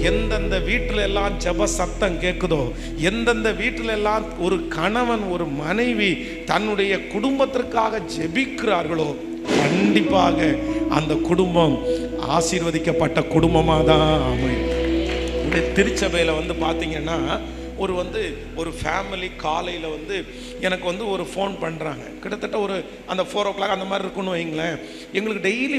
எந்தெந்த வீட்டில எல்லாம் ஜெப சத்தம் கேட்குதோ, எந்தெந்த வீட்டில எல்லாம் ஒரு கணவன் ஒரு மனைவி தன்னுடைய குடும்பத்திற்காக ஜெபிக்கிறார்களோ, கண்டிப்பாக அந்த குடும்பம் ஆசீர்வதிக்கப்பட்ட குடும்பமாக தான் அமையும். இந்த திருச்சபையில் வந்து பார்த்தீங்கன்னா ஒரு ஃபேமிலி காலையில் எனக்கு ஒரு ஃபோன் பண்ணுறாங்க. கிட்டத்தட்ட அந்த 4 o'clock அந்த மாதிரி இருக்குன்னு வைங்களேன். எங்களுக்கு டெய்லி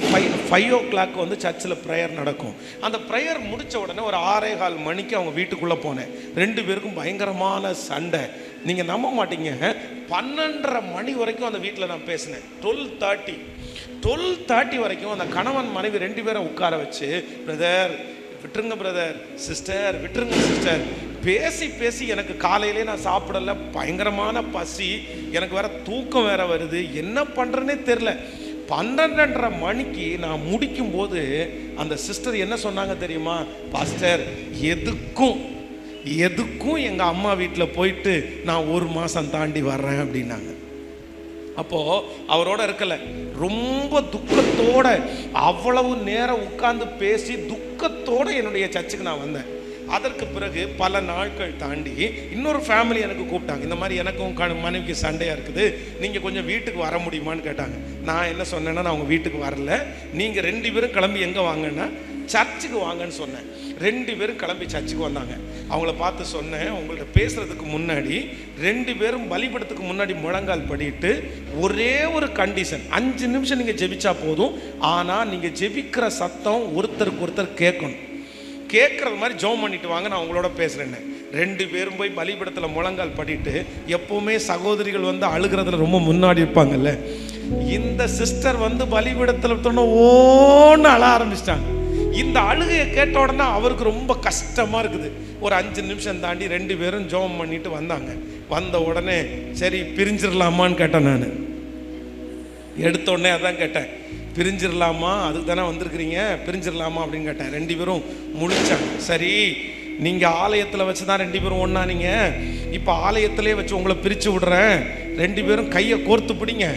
5 o'clock சர்ச்சில் ப்ரேயர் நடக்கும். அந்த ப்ரேயர் முடித்த உடனே ஒரு 6:15 மணிக்கு அவங்க வீட்டுக்குள்ளே போனேன். 2 பேருக்கும் பயங்கரமான சண்டை. நீங்கள் நம்ப மாட்டீங்க, 12:30 மணி வரைக்கும் அந்த வீட்டில் நான் பேசினேன். 12:30 வரைக்கும் அந்த கணவன் மனைவி 2 பேரை உட்கார வச்சு, பிரதர் விட்டுருங்க, பிரதர் சிஸ்டர் விட்டுருங்க சிஸ்டர், பேசி எனக்கு காலையிலே நான் சாப்பிடல, பயங்கரமான பசி, எனக்கு வேற தூக்கம் வேற வருது, என்ன பண்ணுறேன்னே தெரில. 12:30 மணிக்கு நான் முடிக்கும் போது அந்த சிஸ்டர் என்ன சொன்னாங்க தெரியுமா? பாஸ்டர், எதுக்கும் எங்கள் அம்மா வீட்டில் போயிட்டு நான் 1 மாதம் தாண்டி வர்றேன் அப்படின்னாங்க. அப்போது அவரோட இருக்கல, ரொம்ப துக்கத்தோட அவ்வளவு நேரம் உட்கார்ந்து பேசி துக்கத்தோட என்னுடைய சர்ச்சுக்கு நான் வந்தேன். அதற்கு பிறகு பல நாட்கள் தாண்டி இன்னொரு ஃபேமிலி எனக்கு கூப்பிட்டாங்க. இந்த மாதிரி எனக்கும் மனைவிக்கு சண்டையாக இருக்குது, நீங்கள் கொஞ்சம் வீட்டுக்கு வர முடியுமான்னு கேட்டாங்க. நான் என்ன சொன்னேன்னா, நான் உங்கள் வீட்டுக்கு வரல, நீங்கள் 2 பேரும் கிளம்பி எங்கே வாங்கன்னா சர்ச்சுக்கு வாங்கன்னு சொன்னேன். 2 பேரும் கிளம்பி சர்ச்சுக்கு வந்தாங்க. அவங்கள பார்த்து சொன்னேன், உங்கள்கிட்ட பேசுறதுக்கு முன்னாடி 2 பேரும் பலிபடத்துக்கு முன்னாடி முழங்கால் படிட்டு ஒரே ஒரு கண்டிஷன், 5 நிமிஷம் நீங்கள் ஜெபிச்சா போதும், ஆனால் நீங்கள் ஜெபிக்கிற சத்தம் ஒருத்தருக்கு ஒருத்தர் கேட்கணும், கேட்குறது மாதிரி ஜெபம் பண்ணிட்டு வாங்க, நான் உங்களோட பேசுகிறேன்னு. 2 பேரும் போய் பலிபடத்தில் முழங்கால் படிட்டு, எப்போவுமே சகோதரிகள் அழுகிறதுல ரொம்ப முன்னாடி இருப்பாங்கல்ல, இந்த சிஸ்டர் பலிபடத்தில் ஓன்னு அழ ஆரம்பிச்சிட்டாங்க. இந்த அழுகையை கேட்ட உடனே அவருக்கு ரொம்ப கஷ்டமாக இருக்குது. ஒரு 5 நிமிஷம் தாண்டி 2 பேரும் ஜெபம் பண்ணிட்டு வந்தாங்க. வந்த உடனே சரி பிரிஞ்சிடலாமான்னு கேட்டேன். நான் எடுத்த உடனே அதான் கேட்டேன், பிரிஞ்சிடலாமா, அதுக்கு தானே வந்திருக்கிறீங்க, பிரிஞ்சிடலாமா அப்படின்னு கேட்டேன். 2 பேரும் முழிச்சாங்க. சரி, நீங்கள் ஆலயத்தில் வச்சு தான் 2 பேரும் ஒன்றா, நீங்கள் இப்போ ஆலயத்திலே வச்சு உங்களை பிரித்து விடுறேன், 2 பேரும் கையை கோர்த்து பிடிங்க.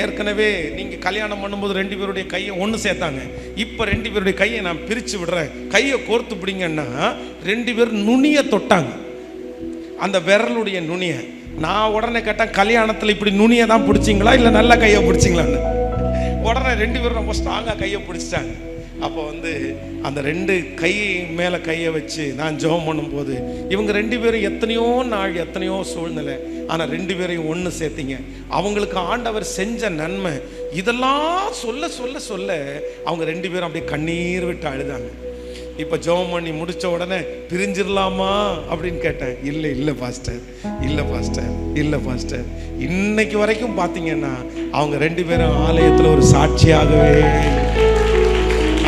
ஏற்கனவே நீங்கள் கல்யாணம் பண்ணும்போது 2 பேருடைய கையை ஒன்று சேர்த்தாங்க, இப்போ 2 பேருடைய கையை நான் பிரித்து விடுறேன், கையை கோர்த்து பிடிங்கன்னா 2 பேரும் நுனியை தொட்டாங்க, அந்த விரலுடைய நுனியை. நான் உடனே கேட்டேன், கல்யாணத்தில் இப்படி நுனியை தான் பிடிச்சிங்களா இல்லை நல்ல கையை பிடிச்சிங்களான்னு. உடனே 2 பேரும் ரொம்ப ஸ்ட்ராங்காக கையை பிடிச்சிட்டாங்க. அப்போ அந்த 2 கை மேலே கையை வச்சு நான் ஜெபம் பண்ணும்போது இவங்க 2 பேரும் எத்தனையோ நாள் எத்தனையோ சூழ்நிலை, ஆனால் 2 பேரையும் ஒன்று சேர்த்திங்க. அவங்களுக்கு ஆண்டவர் செஞ்ச நன்மை இதெல்லாம் சொல்ல சொல்ல சொல்ல அவங்க 2 பேரும் அப்படியே கண்ணீர் விட்டு அழுதாங்க. இப்போ ஜெபம் பண்ணி முடித்த உடனே பிரிஞ்சிடலாமா அப்படின்னு கேட்டேன். இல்லை பாஸ்டர், இல்லை பாஸ்டர். இன்னைக்கு வரைக்கும் பார்த்தீங்கன்னா அவங்க 2 பேரும் ஆலயத்தில் ஒரு சாட்சியாகவே,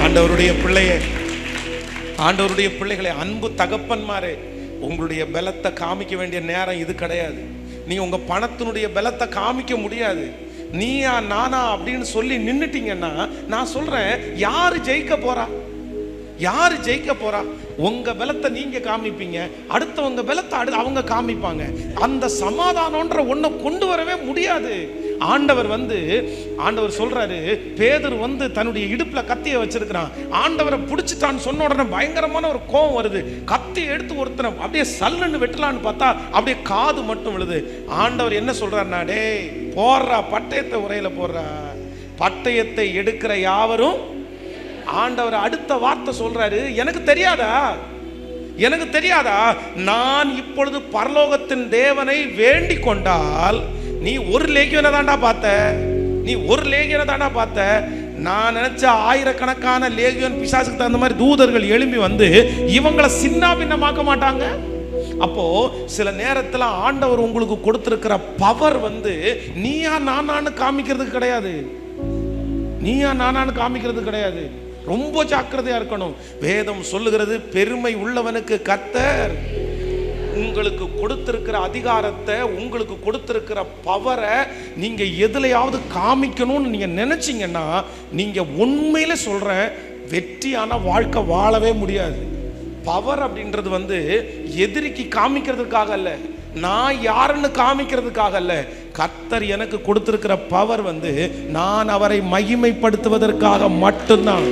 ஆண்டவருடைய பிள்ளைகளை, அன்பு தகப்பன்மாரே, உங்களுடைய பலத்தை காமிக்க வேண்டிய நேரம் இது கிடையாது. நீ உங்க பணத்தினுடைய பலத்தை காமிக்க முடியாது. நீயா நானா அப்படின்னு சொல்லி நின்னுட்டீங்கன்னா, நான் சொல்றேன், யாரு ஜெயிக்க போறா? உங்க பலத்தை நீங்க காமிப்பீங்க, அடுத்தவங்க பலத்தை அவங்க காமிப்பாங்க. அந்த சமாதானம்ன்ற ஒன்றை கொண்டு வரவே முடியாது. ஆண்டவர் சொல்றாரு, பேதுரு தன்னுடைய இடுப்புல கத்தியை வச்சிருக்கிறான், ஆண்டவரை பிடிச்சிட்டான்னு சொன்ன உடனே பயங்கரமான ஒரு கோபம் வருது. கத்தி எடுத்து ஒருத்தனை அப்படியே சல்லுன்னு வெட்டலான்னு பார்த்தா அப்படியே காது மட்டும் விழுது. ஆண்டவர் என்ன சொல்றாருன்னா, டேய் போடுறா பட்டயத்தை, உரையில போடுறா, பட்டயத்தை எடுக்கிற யாவரும். ஆண்டவர் அடுத்த வார்த்தை சொல்றாரு, எனக்கு தெரியாதா, நான் இப்பொழுது பரலோகத்தின் தேவனை வேண்டிக் கொண்டால் நீ ஒரு லேகியனை தாண்டா பார்த்த, நான் நினைச்ச ஆயிரக்கணக்கான லேகியன் பிசாசுக்கு தகுந்த மாதிரி தூதர்கள் எழும்பி இவங்களை சின்ன பின்னமாக்க மாட்டாங்க. அப்போ சில நேரத்தில் ஆண்டவர் உங்களுக்கு கொடுத்திருக்கிற பவர் நீயா நானான்னு காமிக்கிறதுக்கு கிடையாது. ரொம்ப ஜாக்கிரதையா இருக்கணும். வேதம் சொல்லுகிறது, பெருமை உள்ளவனுக்கு கர்த்தர் உங்களுக்கு கொடுத்திருக்கிற அதிகாரத்தை, உங்களுக்கு கொடுத்திருக்கிற பவரை நீங்க எதுலையாவது காமிக்கணும்னு நீங்க நினைச்சீங்கன்னா, நீங்க உண்மையில சொல்றேன், வெற்றியான வாழ்க்கை வாழவே முடியாது. பவர் அப்படின்றது எதிரிக்கு காமிக்கிறதுக்காக அல்ல, நான் யாருன்னு காமிக்கிறதுக்காக அல்ல. கர்த்தர் எனக்கு கொடுத்திருக்கிற பவர் நான் அவரை மகிமைப்படுத்துவதற்காக மட்டும்தான்.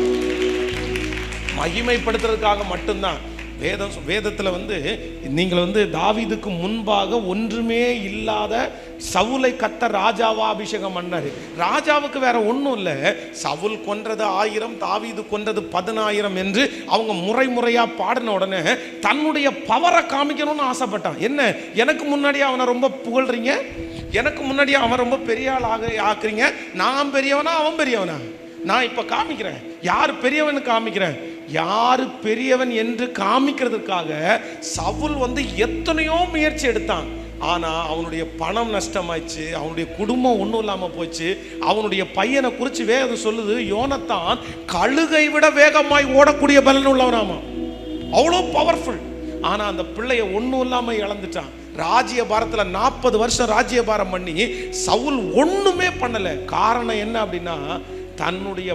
வேதத்தில் நீங்கள் தாவீதுக்கு முன்பாக ஒன்றுமே இல்லாத சவுலை கர்த்தர் ராஜாவா அபிஷேகம் பண்ணாரு. ராஜாவுக்கு வேற ஒன்றும் இல்லை, சவுல் கொன்றது 1000, தாவீது கொன்றது 10000 என்று அவங்க முறையா பாடின உடனே தன்னுடைய பவரை காமிக்கணும்னு ஆசைப்பட்டான். என்ன, எனக்கு முன்னாடியே அவனை ரொம்ப புகழ்றீங்க, எனக்கு முன்னாடியே அவன் ரொம்ப பெரிய ஆள் ஆக்குறீங்க, நான் பெரியவனா அவன் பெரியவனா, நான் இப்ப காமிக்கிறேன் யார் பெரியவனு காமிக்கிறேன். யாரு பெரியவன் என்று காமிக்கிறதுக்காக சவுல் எத்தனையோ முயற்சி எடுத்தான். ஆனா அவனுடைய பணம் நஷ்டமாயிடுச்சு, அவனுடைய குடும்பம் ஒன்றும் இல்லாம போச்சு. அவனுடைய பையனை குறித்து வேதம் சொல்லுது, யோனத்தான் கழுகை விட வேகமாய் ஓடக்கூடிய பலன் உள்ளவனாமா, அவ்வளோ பவர்ஃபுல். ஆனா அந்த பிள்ளைய ஒன்றும் இல்லாம இழந்துட்டான். ராஜ்ய பாரத்தில் 40 வருஷம் ராஜ்ய பாரம் பண்ணி சவுல் ஒண்ணுமே பண்ணல. காரணம் என்ன அப்படின்னா, தன்னுடைய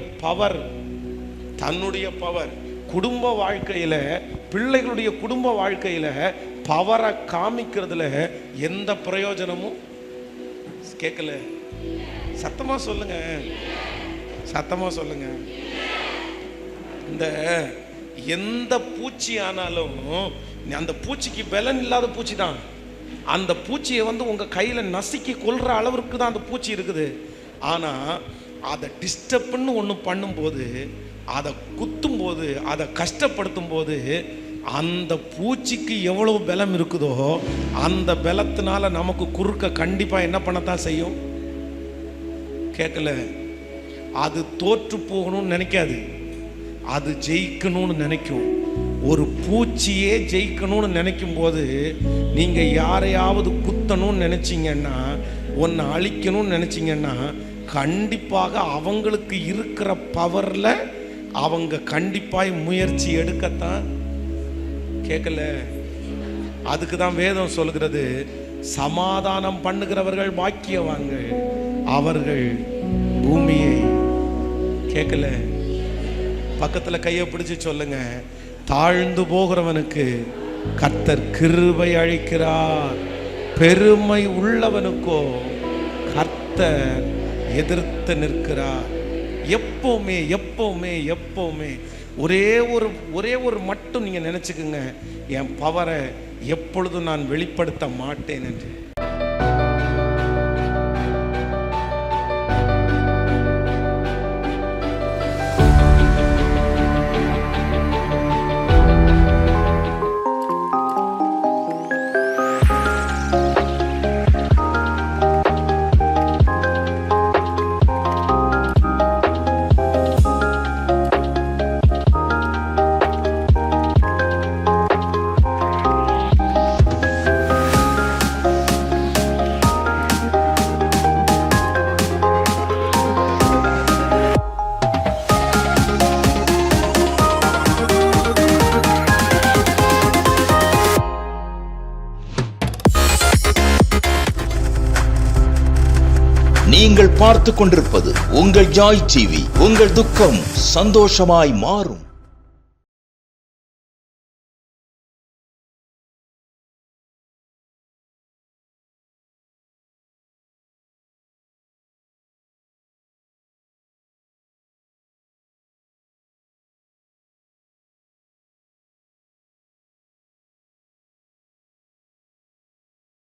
பவர் குடும்ப வாழ்க்கையில, பிள்ளைகளுடைய குடும்ப வாழ்க்கையில பவரை காமிக்கிறதுல எந்த பிரயோஜனமும் கேட்கல. சத்தமா சொல்லுங்க, சத்தமா சொல்லுங்க. இந்த எந்த பூச்சி ஆனாலும் அந்த பூச்சிக்கு பலன் இல்லாத பூச்சி தான். அந்த பூச்சியை உங்க கையில நசுக்கி கொல்ற அளவுக்கு தான் அந்த பூச்சி இருக்குது. ஆனா அதை டிஸ்டர்ப்னு ஒன்று பண்ணும்போது, அதை குத்தும் போது, அதை கஷ்டப்படுத்தும் போது, அந்த பூச்சிக்கு எவ்வளவு பலம் இருக்குதோ அந்த பலத்தினால நமக்கு குறுக்க கண்டிப்பா என்ன பண்ணத்தான் செய்யும். கேட்கல. அது தோற்று போகணும்னு நினைக்காது, அது ஜெயிக்கணும்னு நினைக்கும். ஒரு பூச்சியே ஜெயிக்கணும்னு நினைக்கும் போது, நீங்க யாரையாவது குத்தணும்னு நினைச்சீங்கன்னா, ஒன்னு அழிக்கணும்னு நினைச்சீங்கன்னா, கண்டிப்பாக அவங்களுக்கு இருக்கிற பவர்ல அவங்க கண்டிப்பாய் முயற்சி எடுக்கத்தான். கேட்கல. அதுக்கு தான் வேதம் சொல்கிறது, சமாதானம் பண்ணுகிறவர்கள் பாக்கியவான்கள், அவர்கள் பூமியை. கேட்கல. பக்கத்துல கையை பிடிச்சு சொல்லுங்க, தாழ்ந்து போகிறவனுக்கு கர்த்தர் கிருபை அளிக்கிறார், பெருமை உள்ளவனுக்கோ கர்த்தர் எதிர்த்து நிற்கிறார். எப்பவுமே எப்பவுமே எப்பவுமே ஒரே ஒரு மட்டும் நீங்க நினைச்சுக்குங்க, என் பவரை எப்பொழுதும் நான் வெளிப்படுத்த மாட்டேன் என்று. நீங்கள் பார்த்து கொண்டிருப்பது உங்கள் ஜாய் டிவி. உங்கள் துக்கம் சந்தோஷமாய் மாறும்.